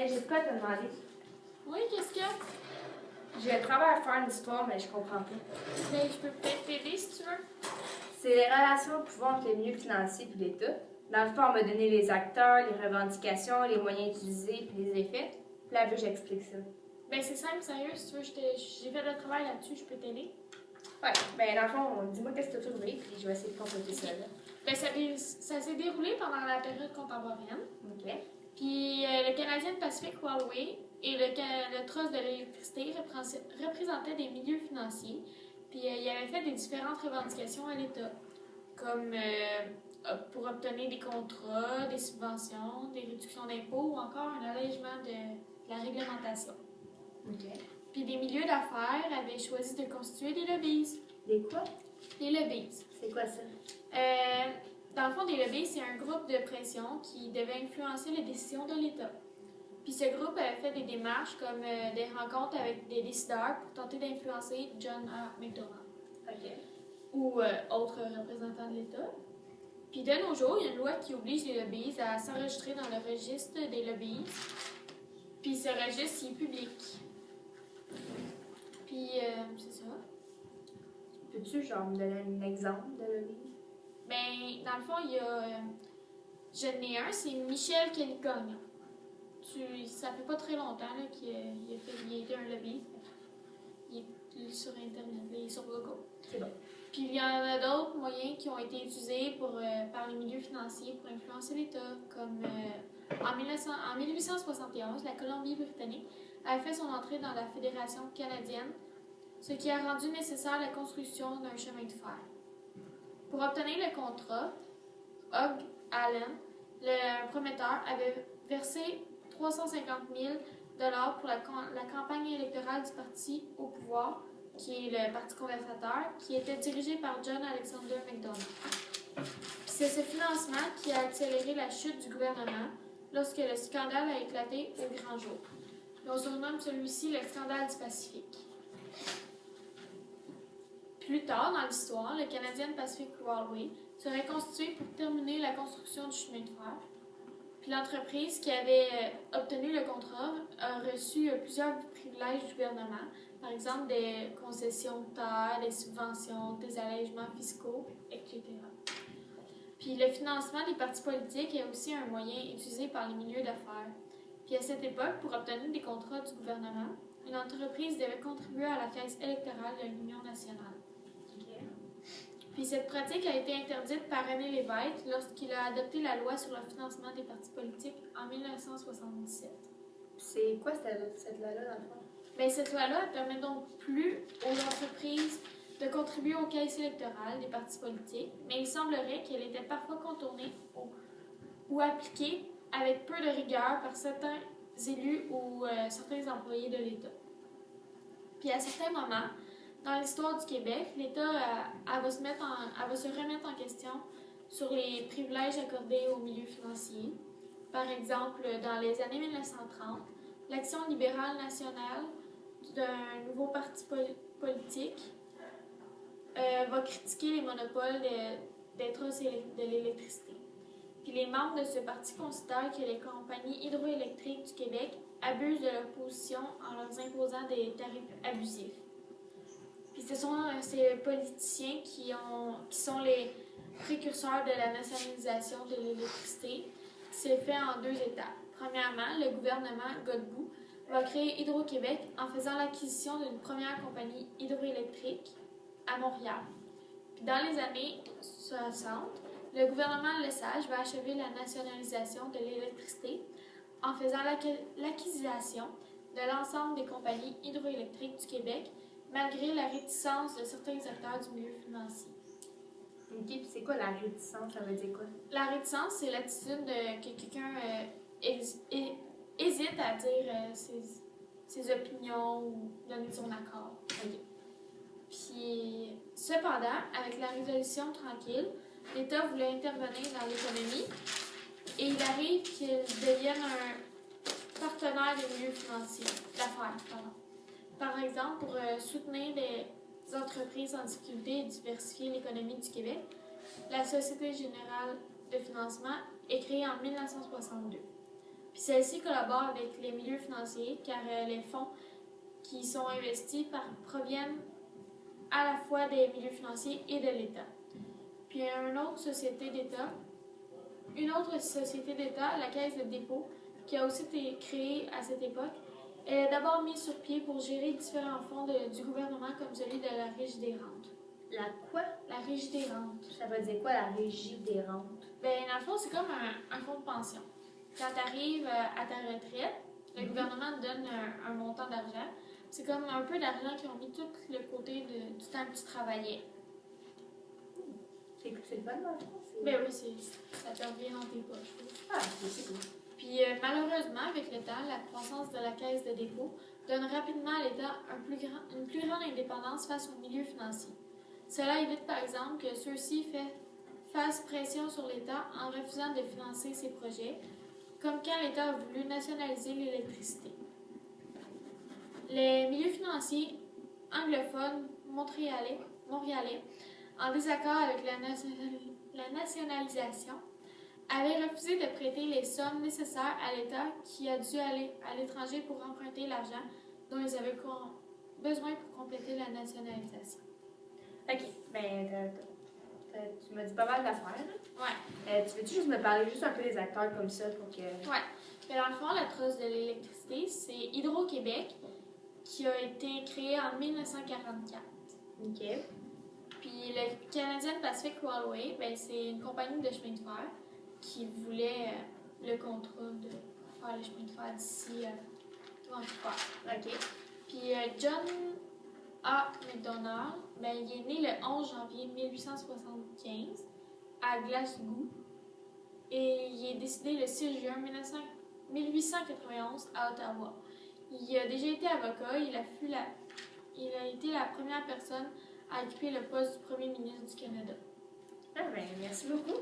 J'ai pas te demander. Oui, qu'est-ce qu'il y a? J'ai un travail à faire une histoire, mais je comprends pas. Ben, je peux peut-être t'aider si tu veux. C'est les relations de pouvoir entre les milieux financiers et l'État. Dans le fond, on m'a donné les acteurs, les revendications, les moyens utilisés puis les effets. Puis là, j'explique ça. Ben, c'est simple, sérieux, si tu veux, j'ai fait le travail là-dessus, je peux t'aider. Ouais, ben dans le fond, dis-moi qu'est-ce que tu as trouvé, puis je vais essayer de compléter ça. Là. Ben, ça s'est déroulé pendant la période contemporaine. OK. Puis le Canadian Pacific Railway et le Trust de l'électricité représentaient des milieux financiers. Puis il avait fait des différentes revendications à l'État, comme pour obtenir des contrats, des subventions, des réductions d'impôts ou encore un allègement de la réglementation. OK. Puis des milieux d'affaires avaient choisi de constituer des lobbies. Des quoi? Des lobbies. C'est quoi ça? Dans le fond, des lobbies, c'est un groupe de pression qui devait influencer les décisions de l'État. Puis ce groupe avait fait des démarches comme des rencontres avec des décideurs pour tenter d'influencer John A. McDonald. OK. Ou autres représentants de l'État. Puis de nos jours, il y a une loi qui oblige les lobbies à s'enregistrer dans le registre des lobbies. Puis ce registre, il est public. Puis c'est ça. Peux-tu, genre, me donner un exemple de lobby? Ben, dans le fond, il y a... je n'ai un, c'est Michel Kelly-Gagnon. Ça fait pas très longtemps là, qu'il a été un lobby. Il est sur Internet, il est sur Google. C'est bon. Puis il y en a d'autres moyens qui ont été utilisés par les milieux financiers pour influencer l'État, comme en 1871, la Colombie-Britannique a fait son entrée dans la Fédération canadienne, ce qui a rendu nécessaire la construction d'un chemin de fer. Pour obtenir le contrat, Hugh Allen, le prometteur, avait versé 350 000 $ pour la campagne électorale du parti au pouvoir, qui est le Parti conservateur, qui était dirigé par John Alexander MacDonald. C'est ce financement qui a accéléré la chute du gouvernement lorsque le scandale a éclaté au grand jour. On surnomme celui-ci le scandale du Pacifique. Plus tard dans l'histoire, le Canadian Pacific Railway serait constitué pour terminer la construction du chemin de fer. Puis l'entreprise qui avait obtenu le contrat a reçu plusieurs privilèges du gouvernement, par exemple des concessions de terre, des subventions, des allègements fiscaux, etc. Puis le financement des partis politiques est aussi un moyen utilisé par les milieux d'affaires. Puis à cette époque, pour obtenir des contrats du gouvernement, une entreprise devait contribuer à la caisse électorale de l'Union nationale. Puis cette pratique a été interdite par René Lévesque lorsqu'il a adopté la loi sur le financement des partis politiques en 1977. C'est quoi cette loi-là, dans le fond? Bien, cette loi-là ne permet donc plus aux entreprises de contribuer aux caisses électorales des partis politiques, mais il semblerait qu'elle était parfois contournée ou appliquée avec peu de rigueur par certains élus ou certains employés de l'État. Puis à certains moments, dans l'histoire du Québec, l'État va se remettre en question sur les privilèges accordés aux milieux financiers. Par exemple, dans les années 1930, l'Action libérale nationale d'un nouveau parti politique va critiquer les monopoles des trosses de l'électricité. Puis les membres de ce parti considèrent que les compagnies hydroélectriques du Québec abusent de leur position en leur imposant des tarifs abusifs. Puis ce sont ces politiciens qui sont les précurseurs de la nationalisation de l'électricité. C'est fait en 2 étapes. Premièrement, le gouvernement Godbout va créer Hydro-Québec en faisant l'acquisition d'une première compagnie hydroélectrique à Montréal. Puis dans les années 60, le gouvernement Lesage va achever la nationalisation de l'électricité en faisant l'acquisition de l'ensemble des compagnies hydroélectriques du Québec, malgré la réticence de certains acteurs du milieu financier. OK, puis c'est quoi la réticence? Ça veut dire quoi? La réticence, c'est l'attitude que quelqu'un hésite à dire ses opinions ou donner son accord. OK. Puis, cependant, avec la résolution tranquille, l'État voulait intervenir dans l'économie et il arrive qu'il devienne un partenaire des milieux financiers, d'affaires, pardon. Par exemple, pour soutenir des entreprises en difficulté et diversifier l'économie du Québec, la Société générale de financement est créée en 1962. Puis celle-ci collabore avec les milieux financiers car les fonds qui sont investis proviennent à la fois des milieux financiers et de l'État. Puis une autre société d'État, la Caisse de dépôt, qui a aussi été créée à cette époque, elle est d'abord mise sur pied pour gérer différents fonds du gouvernement comme celui de la Régie des rentes. La quoi? La Régie des rentes. Ça veut dire quoi, la Régie des rentes? Ben, dans le fond, c'est comme un fonds de pension. Quand tu arrives à ta retraite, le gouvernement te donne un montant d'argent. C'est comme un peu d'argent qu'ils ont mis tout le côté du temps que tu travaillais. C'est le fun, dans le fond? Ben oui, ça te revient dans tes poches. Ah, c'est cool. Puis malheureusement, avec le temps, la croissance de la Caisse de dépôt donne rapidement à l'État une plus grande indépendance face aux milieux financiers. Cela évite par exemple que ceux-ci fassent pression sur l'État en refusant de financer ses projets, comme quand l'État a voulu nationaliser l'électricité. Les milieux financiers anglophones montréalais, en désaccord avec la nationalisation, avaient refusé de prêter les sommes nécessaires à l'État qui a dû aller à l'étranger pour emprunter l'argent dont ils avaient besoin pour compléter la nationalisation. OK. Ben, tu m'as dit pas mal d'affaires. Ouais. Tu veux-tu juste me parler juste un peu des acteurs comme ça pour que... Ouais. Mais dans le fond, la Trust de l'électricité, c'est Hydro-Québec qui a été créé en 1944. OK. Puis le Canadian Pacific Railway, ben, c'est une compagnie de chemin de fer qui voulait le contrat de faire le chemin de fer d'ici Vancouver. OK. Puis John A. McDonald, ben, il est né le 11 janvier 1875 à Glasgow et il est décédé le 6 juin 1891 à Ottawa. Il a déjà été avocat, il a été la première personne à occuper le poste du premier ministre du Canada. Ah ben, merci beaucoup.